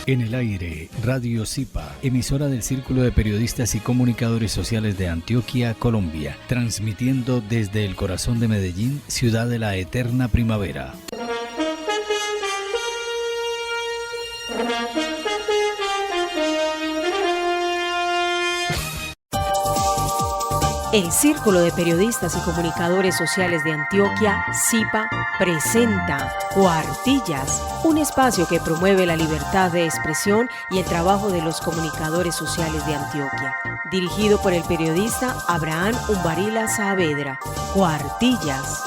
En el aire, Radio Zipa, emisora del Círculo de Periodistas y Comunicadores Sociales de Antioquia, Colombia, transmitiendo desde el corazón de Medellín, ciudad de la eterna primavera. El Círculo de Periodistas y Comunicadores Sociales de Antioquia, CIPA, presenta Cuartillas, un espacio que promueve la libertad de expresión y el trabajo de los comunicadores sociales de Antioquia. Dirigido por el periodista Abraham Umbarila Saavedra. Cuartillas.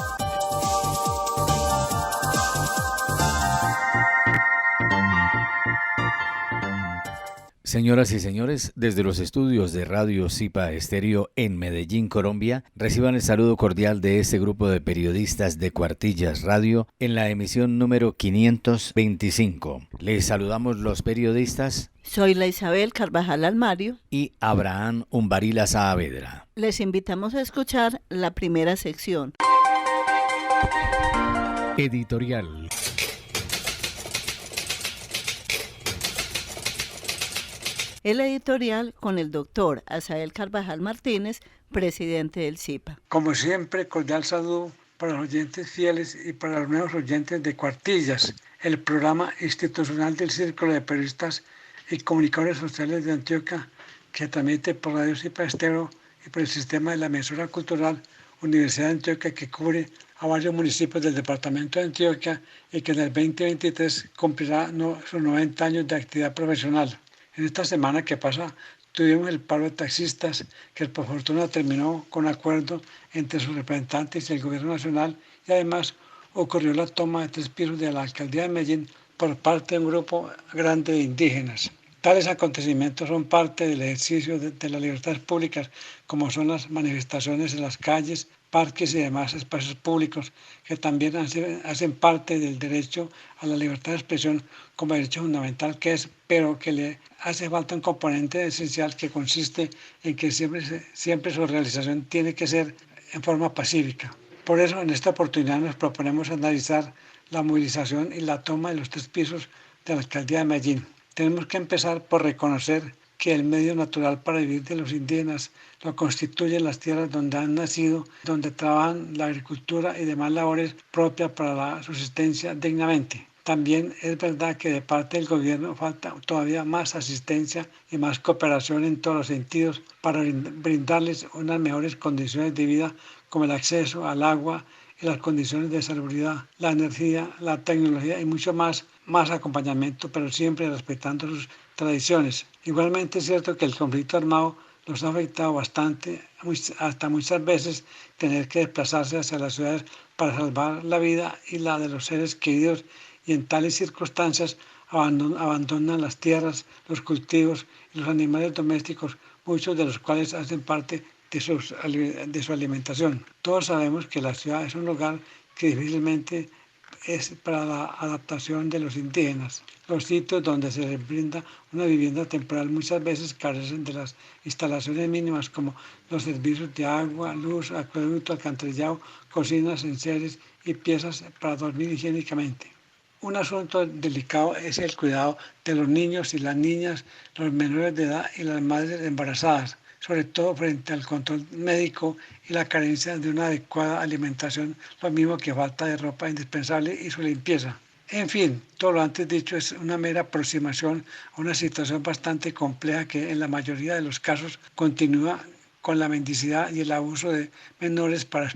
Señoras y señores, desde los estudios de Radio Zipa Estéreo en Medellín, Colombia, reciban el saludo cordial de este grupo de periodistas de Cuartillas Radio en la emisión número 525. Les saludamos los periodistas. Soy la Isabel Carvajal Almario y Abraham Umbarila Saavedra. Les invitamos a escuchar la primera sección. Editorial. El editorial con el doctor Asael Carvajal Martínez, presidente del CIPA. Como siempre, cordial saludo para los oyentes fieles y para los nuevos oyentes de Cuartillas, el programa institucional del Círculo de Periodistas y Comunicadores Sociales de Antioquia, que transmite por Radio Zipa Estéreo y por el sistema de la emisora cultural Universidad de Antioquia, que cubre a varios municipios del departamento de Antioquia y que en el 2023 cumplirá sus 90 años de actividad profesional. En esta semana que pasa tuvimos el paro de taxistas que por fortuna terminó con acuerdo entre sus representantes y el gobierno nacional, y además ocurrió la toma de 3 pisos de la alcaldía de Medellín por parte de un grupo grande de indígenas. Tales acontecimientos son parte del ejercicio de las libertades públicas, como son las manifestaciones en las calles, parques y demás espacios públicos, que también hacen parte del derecho a la libertad de expresión como derecho fundamental que es, pero que le hace falta un componente esencial que consiste en que siempre su realización tiene que ser en forma pacífica. Por eso, en esta oportunidad nos proponemos analizar la movilización y la toma de los 3 pisos de la alcaldía de Medellín. Tenemos que empezar por reconocer que el medio natural para vivir de los indígenas lo constituyen las tierras donde han nacido, donde trabajan la agricultura y demás labores propias para la subsistencia dignamente. También es verdad que de parte del gobierno falta todavía más asistencia y más cooperación en todos los sentidos para brindarles unas mejores condiciones de vida, como el acceso al agua y las condiciones de salubridad, la energía, la tecnología y mucho más acompañamiento, pero siempre respetando sus tradiciones. Igualmente es cierto que el conflicto armado los ha afectado bastante, hasta muchas veces tener que desplazarse hacia las ciudades para salvar la vida y la de los seres queridos, y en tales circunstancias abandonan las tierras, los cultivos y los animales domésticos, muchos de los cuales hacen parte de su alimentación. Todos sabemos que la ciudad es un lugar que difícilmente es para la adaptación de los indígenas. Los sitios donde se les brinda una vivienda temporal muchas veces carecen de las instalaciones mínimas como los servicios de agua, luz, acueducto, alcantarillado, cocinas, enseres y piezas para dormir higiénicamente. Un asunto delicado es el cuidado de los niños y las niñas, los menores de edad y las madres embarazadas, sobre todo frente al control médico y la carencia de una adecuada alimentación, lo mismo que falta de ropa indispensable y su limpieza. En fin, todo lo antes dicho es una mera aproximación a una situación bastante compleja que en la mayoría de los casos continúa con la mendicidad y el abuso de menores para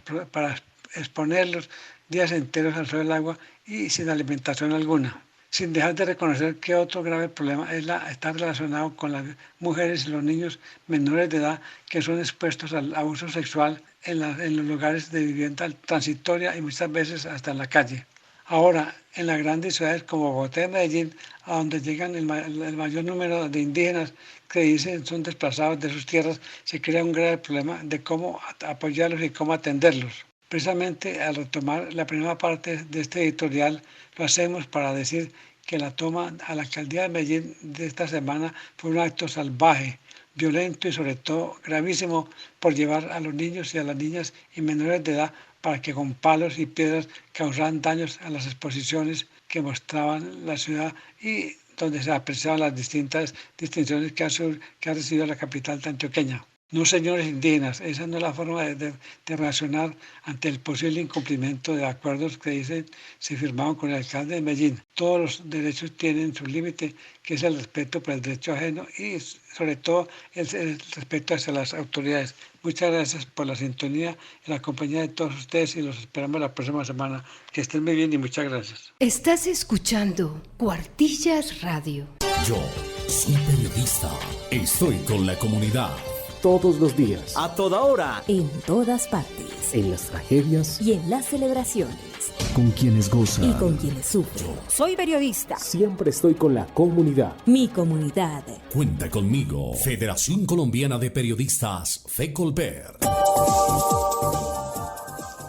exponerlos días enteros al sol del agua y sin alimentación alguna, sin dejar de reconocer que otro grave problema está relacionado con las mujeres y los niños menores de edad que son expuestos al abuso sexual en los lugares de vivienda transitoria y muchas veces hasta en la calle. Ahora, en las grandes ciudades como Bogotá y Medellín, a donde llegan el mayor número de indígenas que dicen son desplazados de sus tierras, se crea un grave problema de cómo apoyarlos y cómo atenderlos. Precisamente al retomar la primera parte de este editorial, lo hacemos para decir que la toma a la alcaldía de Medellín de esta semana fue un acto salvaje, violento y sobre todo gravísimo por llevar a los niños y a las niñas y menores de edad para que con palos y piedras causaran daños a las exposiciones que mostraban la ciudad y donde se apreciaban las distintas distinciones que ha recibido la capital antioqueña. No, señores indígenas, esa no es la forma de reaccionar ante el posible incumplimiento de acuerdos que se firmaron con el alcalde de Medellín. Todos los derechos tienen su límite, que es el respeto por el derecho ajeno y sobre todo el respeto hacia las autoridades. Muchas gracias por la sintonía y la compañía de todos ustedes y los esperamos la próxima semana. Que estén muy bien y muchas gracias. Estás escuchando Cuartillas Radio. Yo soy periodista. Estoy con la comunidad. Todos los días, a toda hora, en todas partes, en las tragedias y en las celebraciones, con quienes gozan y con quienes sufren. Soy periodista. Siempre estoy con la comunidad. Mi comunidad. Cuenta conmigo. Federación Colombiana de Periodistas, FECOLPER.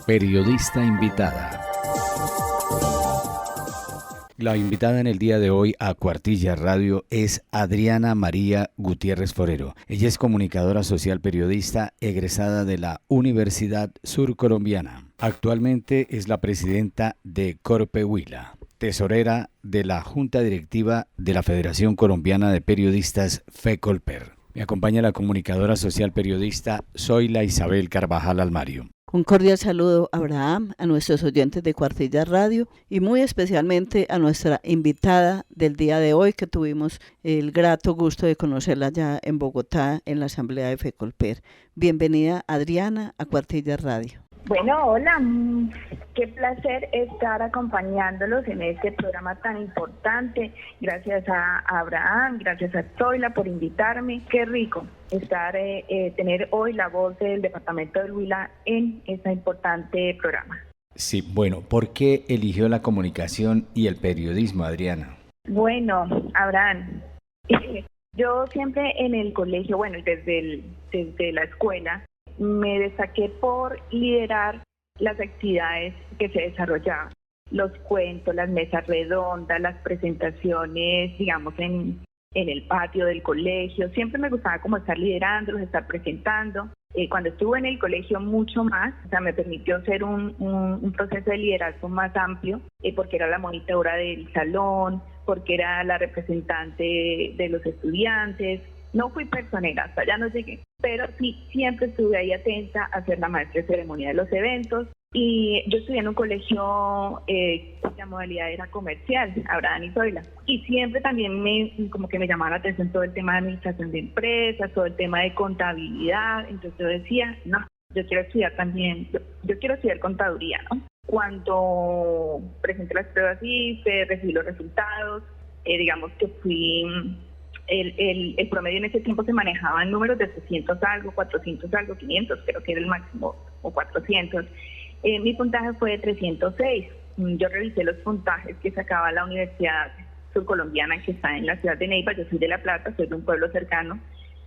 Periodista invitada. La invitada en el día de hoy a Cuartillas Radio es Adriana María Gutiérrez Forero. Ella es comunicadora social periodista egresada de la Universidad Surcolombiana. Actualmente es la presidenta de Corpe Huila, tesorera de la Junta Directiva de la Federación Colombiana de Periodistas FECOLPER. Me acompaña la comunicadora social periodista Zoila Isabel Carvajal Almario. Un cordial saludo, Abraham, a nuestros oyentes de Cuartillas Radio y muy especialmente a nuestra invitada del día de hoy, que tuvimos el grato gusto de conocerla ya en Bogotá, en la Asamblea de FECOLPER. Bienvenida, Adriana, a Cuartillas Radio. Bueno, hola, qué placer estar acompañándolos en este programa tan importante. Gracias a Abraham, gracias a Zoila por invitarme. Qué rico estar, tener hoy la voz del departamento del Huila en este importante programa. Sí, bueno, ¿por qué eligió la comunicación y el periodismo, Adriana? Bueno, Abraham, yo siempre en el colegio, bueno, desde la escuela, me destaqué por liderar las actividades que se desarrollaban, los cuentos, las mesas redondas, las presentaciones, digamos, en el patio del colegio. Siempre me gustaba como estar liderándolos, estar presentando. Cuando estuve en el colegio mucho más, o sea, me permitió hacer un proceso de liderazgo más amplio, porque era la monitora del salón, porque era la representante de los estudiantes. No fui personera, hasta allá no llegué, pero sí siempre estuve ahí atenta a ser la maestra de ceremonia de los eventos. Y yo estudié en un colegio cuya modalidad era comercial, Abraham y Zoila. Y siempre también me llamaba la atención todo el tema de administración de empresas, todo el tema de contabilidad. Entonces yo decía, no, yo quiero estudiar también, yo quiero estudiar contaduría, ¿no? Cuando presenté las pruebas y recibí los resultados, digamos que fui... El promedio en ese tiempo se manejaba en números de 300 algo, 400 algo, 500, creo que era el máximo, o 400. Mi puntaje fue de 306. Yo revisé los puntajes que sacaba la Universidad Surcolombiana, que está en la ciudad de Neiva. Yo soy de La Plata, soy de un pueblo cercano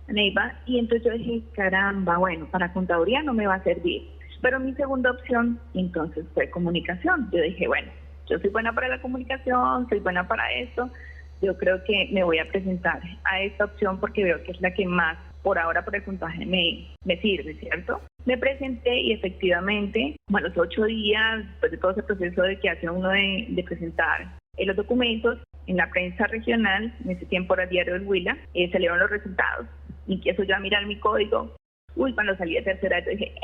a Neiva, y entonces yo dije, caramba, bueno, para contaduría no me va a servir. Pero mi segunda opción entonces fue comunicación. Yo dije, bueno, yo soy buena para la comunicación, soy buena para esto. Yo creo que me voy a presentar a esta opción porque veo que es la que más, por ahora, por el puntaje me sirve, ¿cierto? Me presenté y efectivamente, a los 8 días, después de todo ese proceso de que hace uno de presentar los documentos, en la prensa regional, en ese tiempo era Diario del Huila, salieron los resultados. Y empiezo yo a mirar mi código. Cuando salí de tercera, yo dije,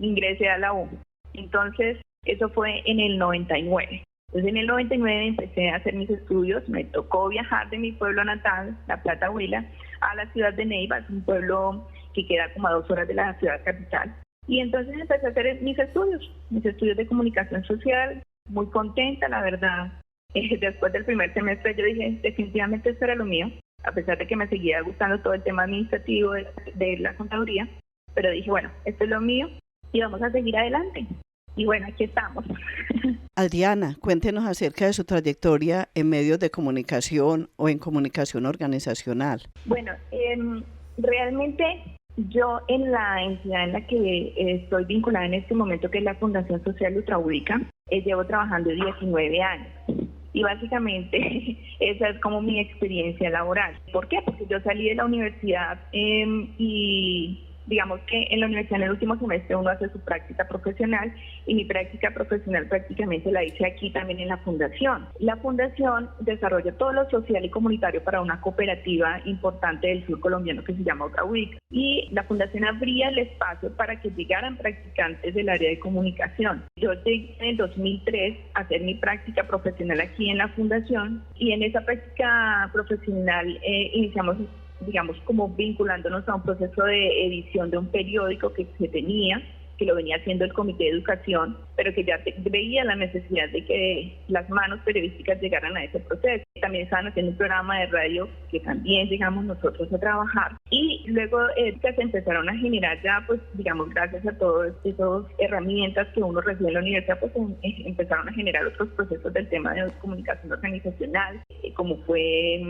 ingresé a la U. Entonces, eso fue en el 99. Entonces en el 99 empecé a hacer mis estudios, me tocó viajar de mi pueblo natal, La Plata, Huila, a la ciudad de Neiva, es un pueblo que queda como a 2 horas de la ciudad capital. Y entonces empecé a hacer mis estudios de comunicación social, muy contenta, la verdad. Después del primer semestre yo dije, definitivamente esto era lo mío, a pesar de que me seguía gustando todo el tema administrativo de la contaduría, pero dije, bueno, esto es lo mío y vamos a seguir adelante. Y bueno, aquí estamos. Adriana, cuéntenos acerca de su trayectoria en medios de comunicación o en comunicación organizacional. Bueno, realmente yo en la entidad en la que estoy vinculada en este momento, que es la Fundación Social Ultrabúdica, llevo trabajando 19 años. Y básicamente esa es como mi experiencia laboral. ¿Por qué? Porque yo salí de la universidad y digamos que en la universidad en el último semestre uno hace su práctica profesional y mi práctica profesional prácticamente la hice aquí también en la fundación. La fundación desarrolla todo lo social y comunitario para una cooperativa importante del sur colombiano que se llama Otrawic, y la fundación abría el espacio para que llegaran practicantes del área de comunicación. Yo llegué en el 2003 a hacer mi práctica profesional aquí en la fundación y en esa práctica profesional iniciamos, digamos, como vinculándonos a un proceso de edición de un periódico que se tenía, que lo venía haciendo el Comité de Educación, pero que ya veía la necesidad de que las manos periodísticas llegaran a ese proceso. También estaban haciendo un programa de radio que también llegamos nosotros a trabajar. Y luego se empezaron a generar ya, pues, digamos, gracias a todas esas herramientas que uno recibe en la universidad, pues empezaron a generar otros procesos del tema de comunicación organizacional, como fue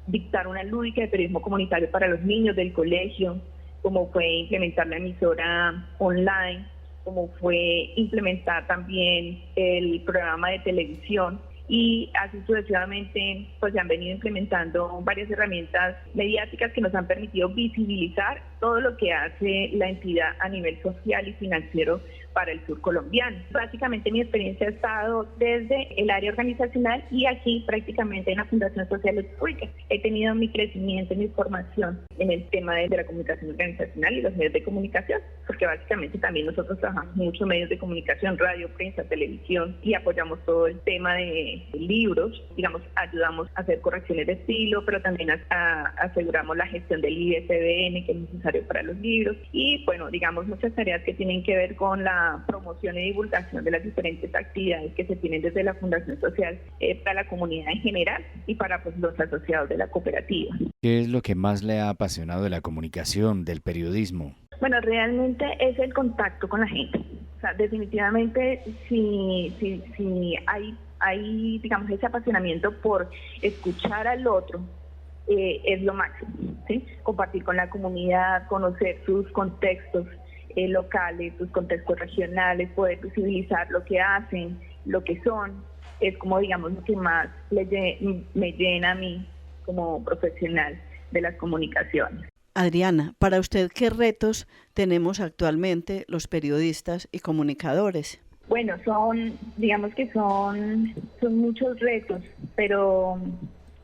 dictar una lúdica de periodismo comunitario para los niños del colegio, como fue implementar la emisora online, como fue implementar también el programa de televisión, y así sucesivamente pues se han venido implementando varias herramientas mediáticas que nos han permitido visibilizar todo lo que hace la entidad a nivel social y financiero para el sur colombiano. Básicamente mi experiencia ha estado desde el área organizacional y aquí prácticamente en la Fundación Social Otrawic. He tenido mi crecimiento, mi formación en el tema de la comunicación organizacional y los medios de comunicación, porque básicamente también nosotros trabajamos mucho medios de comunicación, radio, prensa, televisión, y apoyamos todo el tema de libros, digamos, ayudamos a hacer correcciones de estilo, pero también aseguramos la gestión del ISBN que es necesario para los libros, y bueno, digamos, muchas tareas que tienen que ver con la promoción y divulgación de las diferentes actividades que se tienen desde la Fundación Social para la comunidad en general y para pues los asociados de la cooperativa. ¿Qué es lo que más le ha apasionado de la comunicación, del periodismo? Bueno, realmente es el contacto con la gente. O sea, definitivamente si hay, digamos, ese apasionamiento por escuchar al otro, es lo máximo, ¿sí? Compartir con la comunidad, conocer sus contextos locales, sus contextos regionales, poder visibilizar lo que hacen, lo que son, es como, digamos, lo que más me llena a mí como profesional de las comunicaciones. Adriana, para usted, ¿qué retos tenemos actualmente los periodistas y comunicadores? Bueno, digamos que son muchos retos, pero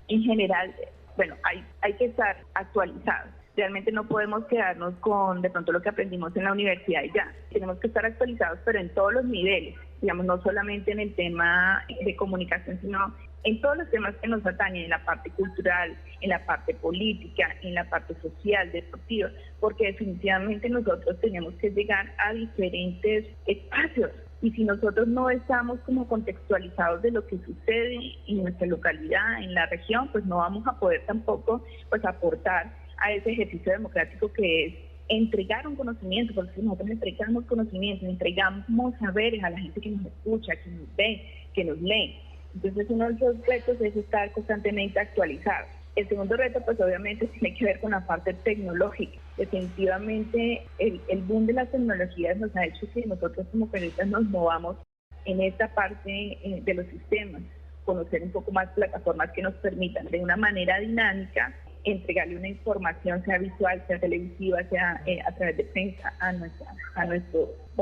en general, bueno, hay que estar actualizados. Realmente no podemos quedarnos con de pronto lo que aprendimos en la universidad y ya. Tenemos que estar actualizados, pero en todos los niveles, digamos, no solamente en el tema de comunicación, sino en todos los temas que nos atañen, en la parte cultural, en la parte política, en la parte social, deportiva, porque definitivamente nosotros tenemos que llegar a diferentes espacios. Y si nosotros no estamos como contextualizados de lo que sucede en nuestra localidad, en la región, pues no vamos a poder tampoco pues aportar a ese ejercicio democrático que es entregar un conocimiento, porque si nosotros entregamos conocimiento, entregamos saberes a la gente que nos escucha, que nos ve, que nos lee. Entonces uno de esos retos es estar constantemente actualizado. El segundo reto pues obviamente tiene que ver con la parte tecnológica. Definitivamente el boom de las tecnologías nos ha hecho que nosotros como periodistas nos movamos en esta parte de los sistemas, conocer un poco más plataformas que nos permitan de una manera dinámica entregarle una información, sea visual, sea televisiva, sea a través de prensa a las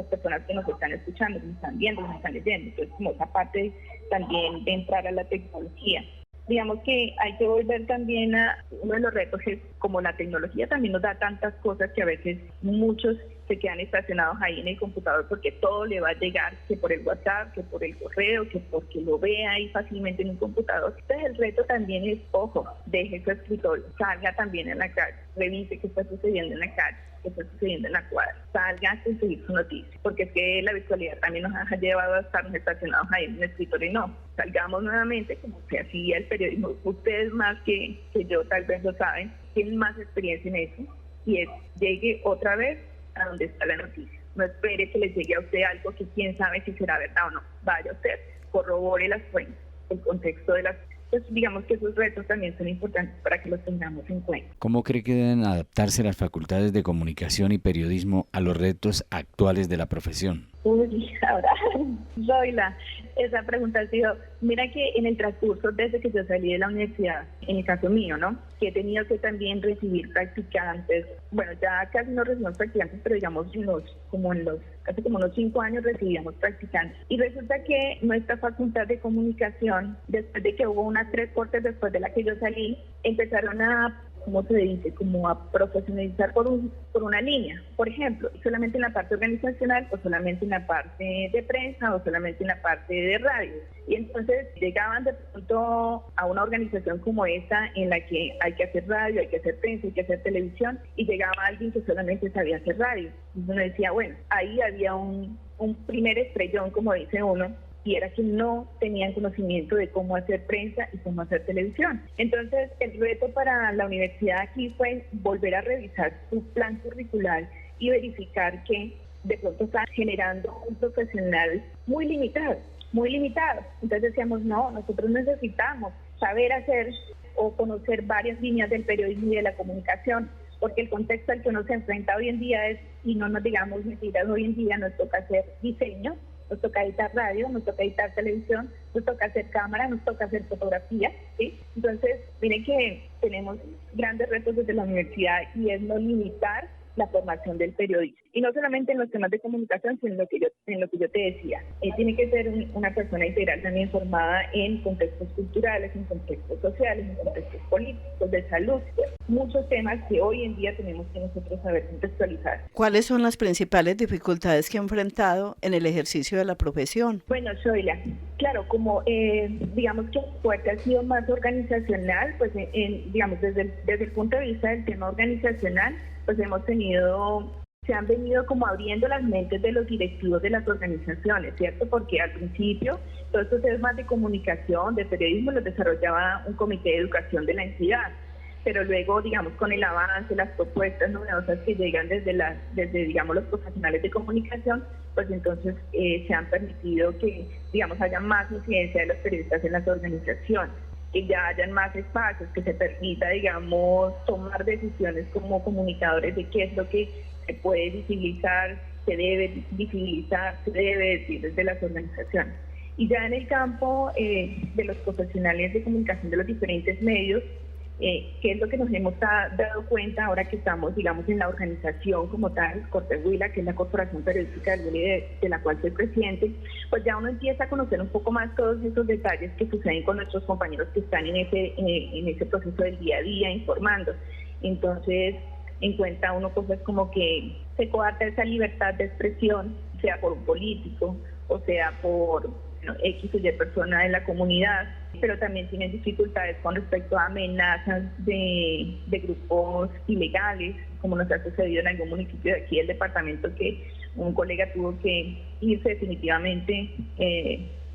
personas que nos están escuchando, que nos están viendo, que nos están leyendo. Entonces, como esa parte también de entrar a la tecnología. Digamos que hay que volver también a uno de los retos, es como la tecnología también nos da tantas cosas que a veces muchos se quedan estacionados ahí en el computador porque todo le va a llegar, que por el WhatsApp, que por el correo, que porque lo vea ahí fácilmente en un computador. Entonces el reto también es, ojo, deje su escritorio, salga también en la calle, revise qué está sucediendo en la calle, qué está sucediendo en la cuadra, salga a conseguir su noticia, porque es que la virtualidad también nos ha llevado a estarnos estacionados ahí en el escritorio y no, salgamos nuevamente como se hacía el periodismo. Ustedes más que yo tal vez lo saben, tienen más experiencia en eso, y es, llegue otra vez a donde está la noticia. No espere que le llegue a usted algo que quién sabe si será verdad o no. Vaya usted, corrobore las fuentes, el contexto de las... Pues digamos que esos retos también son importantes para que los tengamos en cuenta. ¿Cómo cree que deben adaptarse las facultades de comunicación y periodismo a los retos actuales de la profesión? Uy, ahora, Zoila, esa pregunta ha sido, mira que en el transcurso desde que yo salí de la universidad, en el caso mío, ¿no? Que he tenido que también recibir practicantes, bueno, ya casi no recibimos practicantes, pero digamos hace como unos 5 años recibíamos practicantes. Y resulta que nuestra facultad de comunicación, después de que hubo unas 3 cortes después de la que yo salí, empezaron a, ¿cómo se dice? Como a profesionalizar por una línea. Por ejemplo, solamente en la parte organizacional, o solamente en la parte de prensa, o solamente en la parte de radio. Y entonces llegaban de pronto a una organización como esta, en la que hay que hacer radio, hay que hacer prensa, hay que hacer televisión, y llegaba alguien que solamente sabía hacer radio. Entonces uno decía, bueno, ahí había un primer estrellón, como dice uno, y era que no tenían conocimiento de cómo hacer prensa y cómo hacer televisión. Entonces, el reto para la universidad aquí fue volver a revisar su plan curricular y verificar que de pronto está generando un profesional muy limitado. Entonces decíamos, no, nosotros necesitamos saber hacer o conocer varias líneas del periodismo y de la comunicación, porque el contexto al que uno se enfrenta hoy en día es, y no nos digamos mentiras, hoy en día nos toca hacer diseño, nos toca editar radio, nos toca editar televisión, nos toca hacer cámara, nos toca hacer fotografía, ¿sí? Entonces, miren que tenemos grandes retos desde la universidad y es no limitar la formación del periodista. Y no solamente en los temas de comunicación, sino en lo que yo te decía. Tiene que ser una persona integral también formada en contextos culturales, en contextos sociales, en contextos políticos, de salud. Muchos temas que hoy en día tenemos que nosotros saber contextualizar. ¿Cuáles son las principales dificultades que ha enfrentado en el ejercicio de la profesión? Bueno, Zoila, claro, como digamos que el fuerte ha sido más organizacional, pues digamos desde el punto de vista del tema organizacional, pues se han venido como abriendo las mentes de los directivos de las organizaciones, ¿cierto? Porque al principio todos estos temas de comunicación, de periodismo, los desarrollaba un comité de educación de la entidad, pero luego, digamos, con el avance, las propuestas novedosas que llegan desde digamos, los profesionales de comunicación, pues entonces se han permitido que, digamos, haya más incidencia de los periodistas en las organizaciones, que ya hayan más espacios, que se permita, digamos, tomar decisiones como comunicadores de qué es lo que se puede visibilizar, se debe visibilizar, se debe decir desde las organizaciones. Y ya en el campo de los profesionales de comunicación de los diferentes medios, que es lo que nos hemos dado cuenta ahora que estamos, digamos, en la organización como tal, Cortehuila, que es la Corporación Periodística del Huila, de la cual soy presidente, pues ya uno empieza a conocer un poco más todos esos detalles que suceden con nuestros compañeros que están en ese proceso del día a día informando. Entonces, encuentra uno cosas como que se coarta esa libertad de expresión, sea por un político o sea por X o Y persona de la comunidad, pero también tienen dificultades con respecto a amenazas de grupos ilegales, como nos ha sucedido en algún municipio de aquí del departamento, que un colega tuvo que irse definitivamente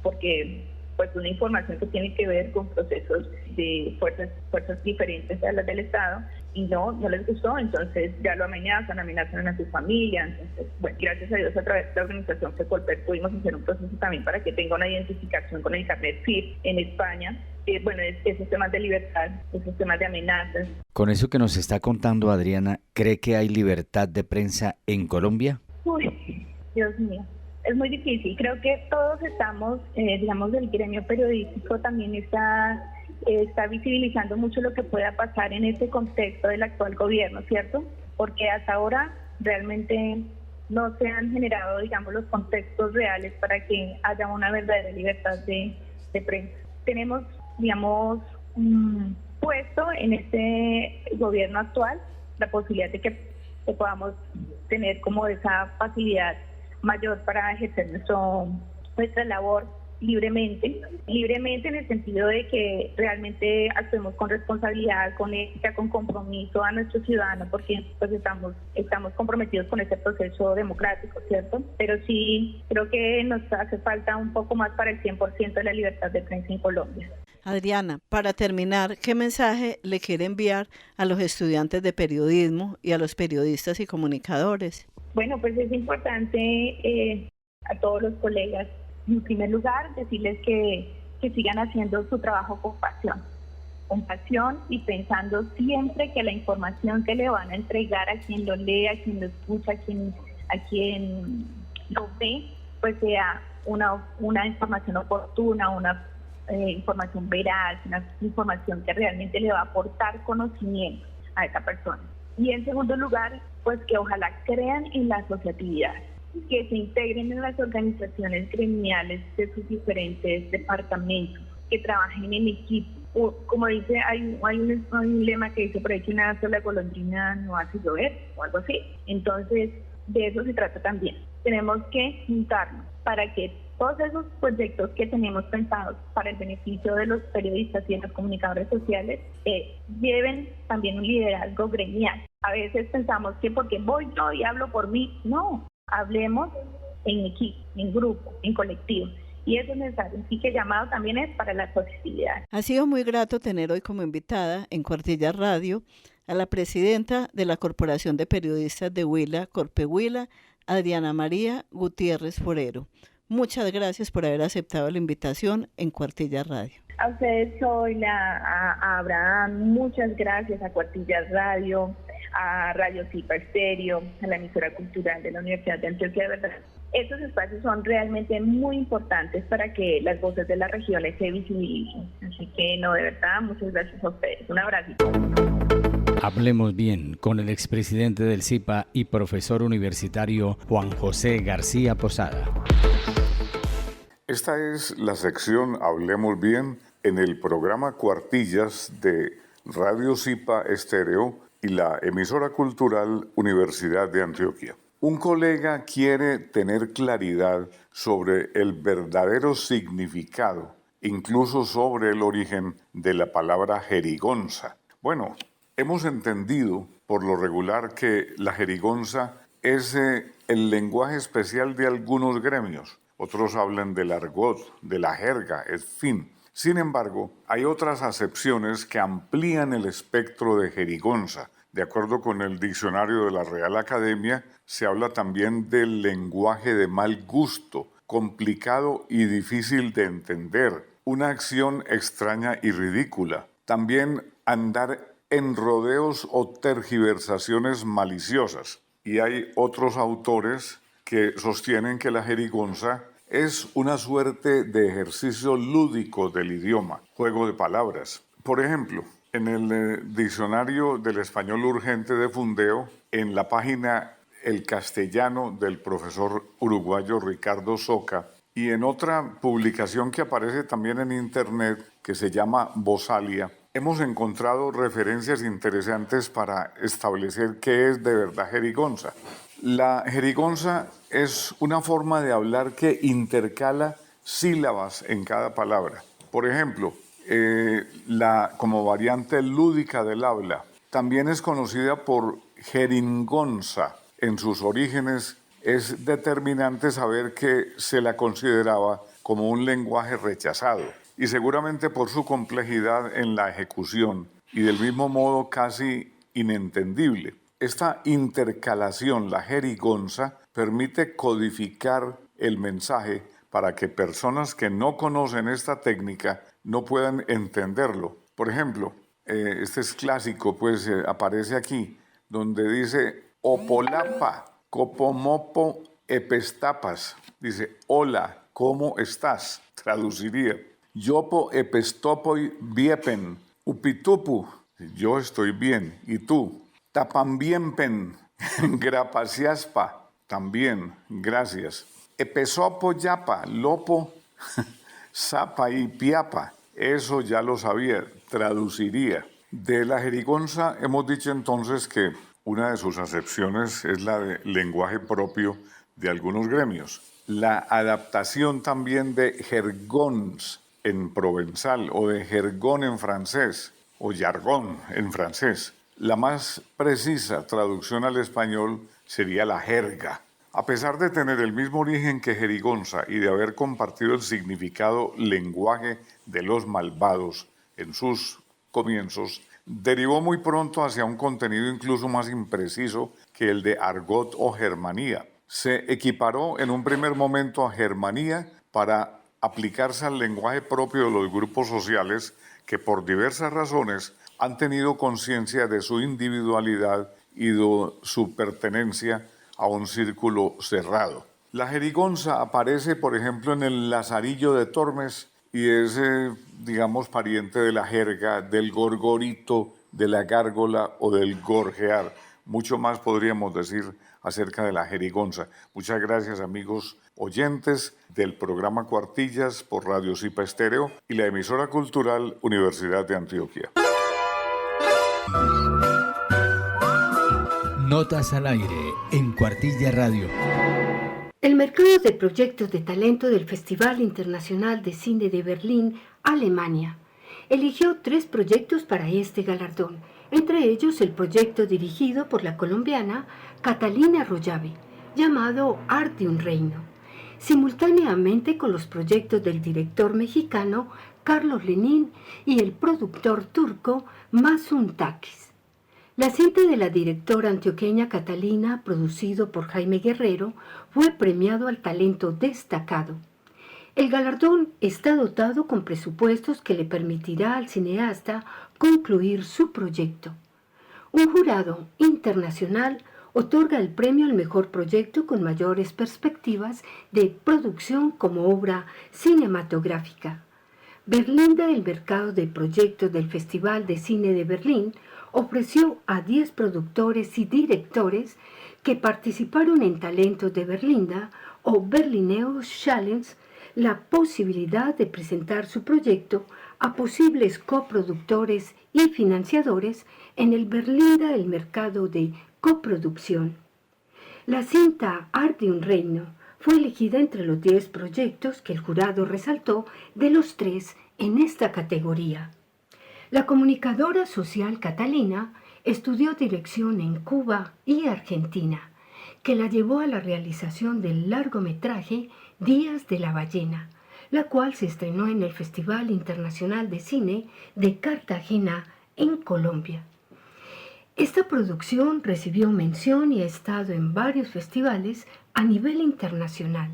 porque pues una información que tiene que ver con procesos de fuerzas diferentes a las del Estado, y no les gustó, entonces ya lo amenazan a su familia. Entonces, bueno, gracias a Dios a través de la organización FECOLPER pudimos hacer un proceso también para que tenga una identificación con el carnet FIR en España. Bueno, esos temas de libertad, esos temas de amenazas. Con eso que nos está contando Adriana, ¿cree que hay libertad de prensa en Colombia? Uy, Dios mío. Es muy difícil. Creo que todos estamos, digamos, el gremio periodístico también está visibilizando mucho lo que pueda pasar en este contexto del actual gobierno, ¿cierto? Porque hasta ahora realmente no se han generado, digamos, los contextos reales para que haya una verdadera libertad de prensa. Tenemos, digamos, puesto en este gobierno actual la posibilidad de que podamos tener como esa facilidad mayor para ejercer nuestra labor libremente en el sentido de que realmente actuemos con responsabilidad, con ética, con compromiso a nuestros ciudadanos, porque pues estamos comprometidos con este proceso democrático, ¿cierto? Pero sí creo que nos hace falta un poco más para el 100% de la libertad de prensa en Colombia. Adriana, para terminar, ¿qué mensaje le quiere enviar a los estudiantes de periodismo y a los periodistas y comunicadores? Bueno, pues es importante a todos los colegas, en primer lugar, decirles que sigan haciendo su trabajo con pasión y pensando siempre que la información que le van a entregar a quien lo lee, a quien lo escucha, a quien lo ve, pues sea una información oportuna, una información veraz, una información que realmente le va a aportar conocimiento a esa persona. Y en segundo lugar, pues que ojalá crean en la asociatividad, que se integren en las organizaciones gremiales de sus diferentes departamentos, que trabajen en equipo. Como dice, hay un lema que dice por ahí que una sola golondrina no hace llover, o algo así. Entonces, de eso se trata también. Tenemos que juntarnos para que todos esos proyectos que tenemos pensados para el beneficio de los periodistas y de los comunicadores sociales lleven también un liderazgo gremial. A veces pensamos que porque voy yo y hablo por mí, no, hablemos en equipo, en grupo, en colectivo. Y eso es necesario. Así que el llamado también es para la sociedad. Ha sido muy grato tener hoy como invitada en Cuartillas Radio a la presidenta de la Corporación de Periodistas de Huila, Corpehuila, Adriana María Gutiérrez Forero. Muchas gracias por haber aceptado la invitación en Cuartillas Radio. A ustedes, Zoila, a Abraham, muchas gracias, a Cuartillas Radio, a Radio Zipa Estéreo, a la emisora cultural de la Universidad de Antioquia. De verdad, estos espacios son realmente muy importantes para que las voces de las regiones se visibilicen. Así que, no, de verdad, muchas gracias a ustedes. Un abrazo. Hablemos bien con el expresidente del ZIPA y profesor universitario Juan José García Posada. Esta es la sección Hablemos Bien en el programa Cuartillas de Radio Zipa Estéreo y la emisora cultural Universidad de Antioquia. Un colega quiere tener claridad sobre el verdadero significado, incluso sobre el origen de la palabra jerigonza. Bueno, hemos entendido por lo regular que la jerigonza es el lenguaje especial de algunos gremios. Otros hablan del argot, de la jerga, en fin. Sin embargo, hay otras acepciones que amplían el espectro de jerigonza. De acuerdo con el diccionario de la Real Academia, se habla también del lenguaje de mal gusto, complicado y difícil de entender, una acción extraña y ridícula. También andar en rodeos o tergiversaciones maliciosas. Y hay otros autores que sostienen que la jerigonza es una suerte de ejercicio lúdico del idioma, juego de palabras. Por ejemplo, en el diccionario del español urgente de Fundeo, en la página El castellano del profesor uruguayo Ricardo Soca, y en otra publicación que aparece también en internet que se llama Vozalia, hemos encontrado referencias interesantes para establecer qué es de verdad jerigonza. La jerigonza es una forma de hablar que intercala sílabas en cada palabra. Por ejemplo, como variante lúdica del habla. También es conocida por jeringonza. En sus orígenes es determinante saber que se la consideraba como un lenguaje rechazado y seguramente por su complejidad en la ejecución y del mismo modo casi inentendible. Esta intercalación, la jerigonza, permite codificar el mensaje para que personas que no conocen esta técnica no puedan entenderlo. Por ejemplo, este es clásico, pues aparece aquí, donde dice opolapa, copomopo, epestapas. Dice, hola, ¿cómo estás? Traduciría. Yopo epestopoi viepen, upitupu, yo estoy bien, ¿y tú? Tapambienpen, grapasiaspa, también, gracias. Epesopo yapa, lopo, sapa y piapa, eso ya lo sabía, traduciría. De la jerigonza hemos dicho entonces que una de sus acepciones es la de lenguaje propio de algunos gremios. La adaptación también de jergons en provenzal o de jergón en francés o jargón en francés. La más precisa traducción al español sería la jerga. A pesar de tener el mismo origen que jerigonza y de haber compartido el significado lenguaje de los malvados en sus comienzos, derivó muy pronto hacia un contenido incluso más impreciso que el de argot o germanía. Se equiparó en un primer momento a germanía para aplicarse al lenguaje propio de los grupos sociales que por diversas razones han tenido conciencia de su individualidad y de su pertenencia a un círculo cerrado. La jerigonza aparece, por ejemplo, en el lazarillo de Tormes y es, digamos, pariente de la jerga, del gorgorito, de la gárgola o del gorjear. Mucho más podríamos decir acerca de la jerigonza. Muchas gracias, amigos oyentes del programa Cuartillas por Radio Zipa Estéreo y la emisora cultural Universidad de Antioquia. Notas al aire en Cuartilla Radio. El mercado de proyectos de talento del Festival Internacional de Cine de Berlín, Alemania, eligió 3 proyectos para este galardón, entre ellos el proyecto dirigido por la colombiana Catalina Rollavi, llamado Art de un Reino, simultáneamente con los proyectos del director mexicano Carlos Lenin y el productor turco Masun Takis. La cinta de la directora antioqueña Catalina, producido por Jaime Guerrero, fue premiado al talento destacado. El galardón está dotado con presupuestos que le permitirá al cineasta concluir su proyecto. Un jurado internacional otorga el premio al mejor proyecto con mayores perspectivas de producción como obra cinematográfica. Berlinda, el mercado de proyectos del Festival de Cine de Berlín, ofreció a 10 productores y directores que participaron en Talentos de Berlinda o Berlineos Challenge la posibilidad de presentar su proyecto a posibles coproductores y financiadores en el Berlinda, el mercado de coproducción. La cinta Art de un Reino fue elegida entre los 10 proyectos que el jurado resaltó de los 3 en esta categoría. La comunicadora social Catalina estudió dirección en Cuba y Argentina, que la llevó a la realización del largometraje Días de la Ballena, la cual se estrenó en el Festival Internacional de Cine de Cartagena, en Colombia. Esta producción recibió mención y ha estado en varios festivales a nivel internacional.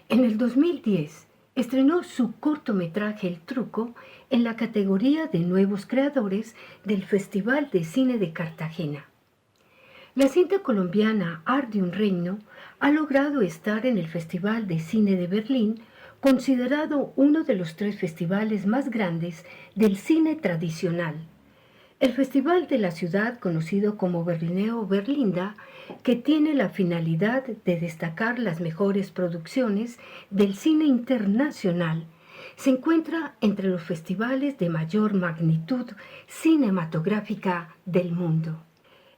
En el 2010 estrenó su cortometraje El Truco en la categoría de Nuevos Creadores del Festival de Cine de Cartagena. La cinta colombiana Art de un Reino ha logrado estar en el Festival de Cine de Berlín, considerado uno de los 3 festivales más grandes del cine tradicional. El festival de la ciudad, conocido como Berlineo Berlinda, que tiene la finalidad de destacar las mejores producciones del cine internacional, se encuentra entre los festivales de mayor magnitud cinematográfica del mundo.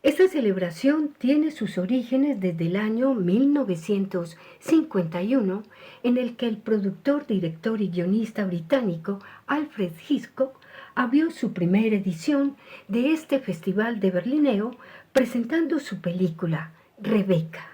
Esta celebración tiene sus orígenes desde el año 1951, en el que el productor, director y guionista británico Alfred Hitchcock abrió su primera edición de este festival de Berlineo presentando su película Rebeca.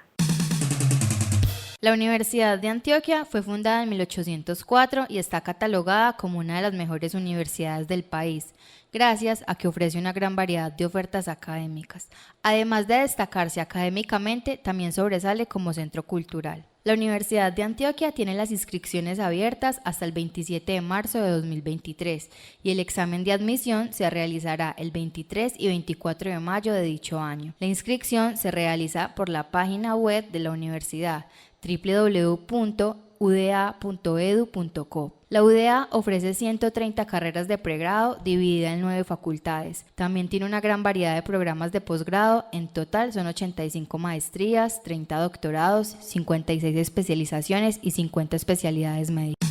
La Universidad de Antioquia fue fundada en 1804 y está catalogada como una de las mejores universidades del país, gracias a que ofrece una gran variedad de ofertas académicas. Además de destacarse académicamente, también sobresale como centro cultural. La Universidad de Antioquia tiene las inscripciones abiertas hasta el 27 de marzo de 2023 y el examen de admisión se realizará el 23 y 24 de mayo de dicho año. La inscripción se realiza por la página web de la universidad www.uda.edu.co. La UDA ofrece 130 carreras de pregrado dividida en 9 facultades. También tiene una gran variedad de programas de posgrado. En total son 85 maestrías, 30 doctorados, 56 especializaciones y 50 especialidades médicas.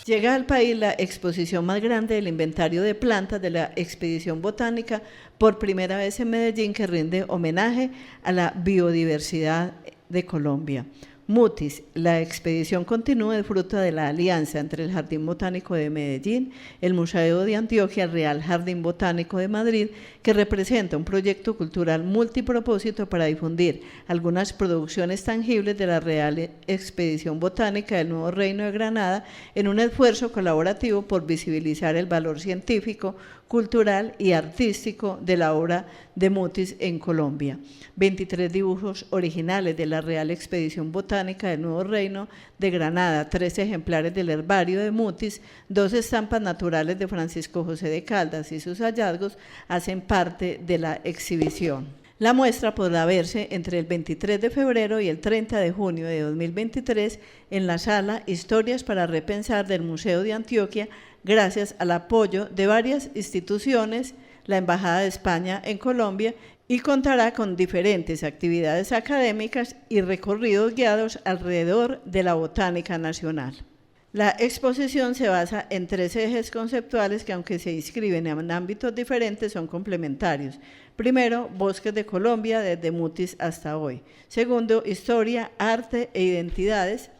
Llega al país la exposición más grande del inventario de plantas de la Expedición Botánica, por primera vez en Medellín, que rinde homenaje a la biodiversidad de Colombia. Mutis, la expedición continúa, es fruto de la alianza entre el Jardín Botánico de Medellín, el Museo de Antioquia, el Real Jardín Botánico de Madrid, que representa un proyecto cultural multipropósito para difundir algunas producciones tangibles de la Real Expedición Botánica del Nuevo Reino de Granada, en un esfuerzo colaborativo por visibilizar el valor científico, cultural y artístico de la obra de Mutis en Colombia. 23 dibujos originales de la Real Expedición Botánica del Nuevo Reino de Granada, 3 ejemplares del herbario de Mutis, 2 estampas naturales de Francisco José de Caldas y sus hallazgos hacen parte de la exhibición. La muestra podrá verse entre el 23 de febrero y el 30 de junio de 2023 en la sala Historias para Repensar del Museo de Antioquia, gracias al apoyo de varias instituciones, la Embajada de España en Colombia, y contará con diferentes actividades académicas y recorridos guiados alrededor de la botánica nacional. La exposición se basa en 3 ejes conceptuales que, aunque se inscriben en ámbitos diferentes, son complementarios. Primero, Bosques de Colombia, desde Mutis hasta hoy. Segundo, Historia, Arte e Identidades.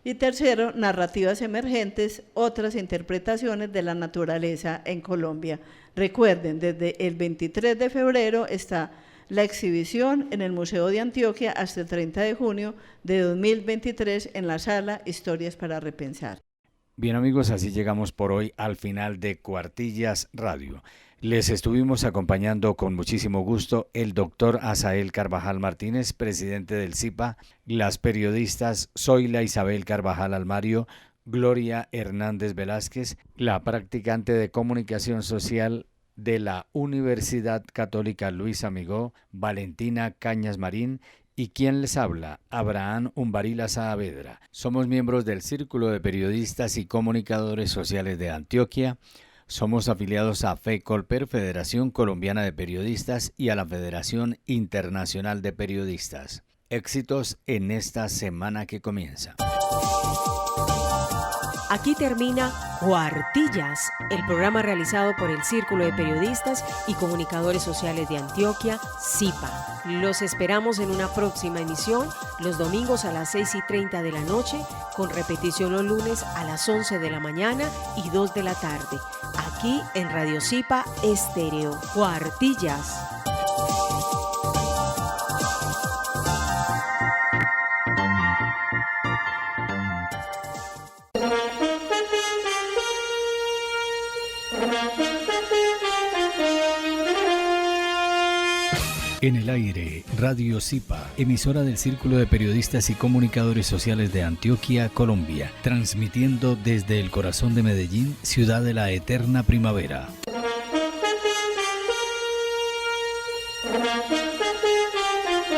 Y tercero, Narrativas emergentes, otras interpretaciones de la naturaleza en Colombia. Recuerden, desde el 23 de febrero está la exhibición en el Museo de Antioquia hasta el 30 de junio de 2023 en la sala Historias para Repensar. Bien amigos, así llegamos por hoy al final de Cuartillas Radio. Les estuvimos acompañando con muchísimo gusto el doctor Asael Carvajal Martínez, presidente del SIPA, las periodistas Zoila Isabel Carvajal Almario, Gloria Hernández Velázquez, la practicante de comunicación social de la Universidad Católica Luis Amigó, Valentina Cañas Marín, y quien les habla, Abraham Umbarila Saavedra. Somos miembros del Círculo de Periodistas y Comunicadores Sociales de Antioquia. Somos afiliados a FECOLPER, Federación Colombiana de Periodistas, y a la Federación Internacional de Periodistas. Éxitos en esta semana que comienza. Aquí termina Cuartillas, el programa realizado por el Círculo de Periodistas y Comunicadores Sociales de Antioquia, CIPA. Los esperamos en una próxima emisión, los domingos a las 6:30 de la noche, con repetición los lunes a las 11 de la mañana y 2 de la tarde, aquí en Radio CIPA Estéreo. Cuartillas. En el aire, Radio CIPA, emisora del Círculo de Periodistas y Comunicadores Sociales de Antioquia, Colombia, transmitiendo desde el corazón de Medellín, ciudad de la eterna primavera.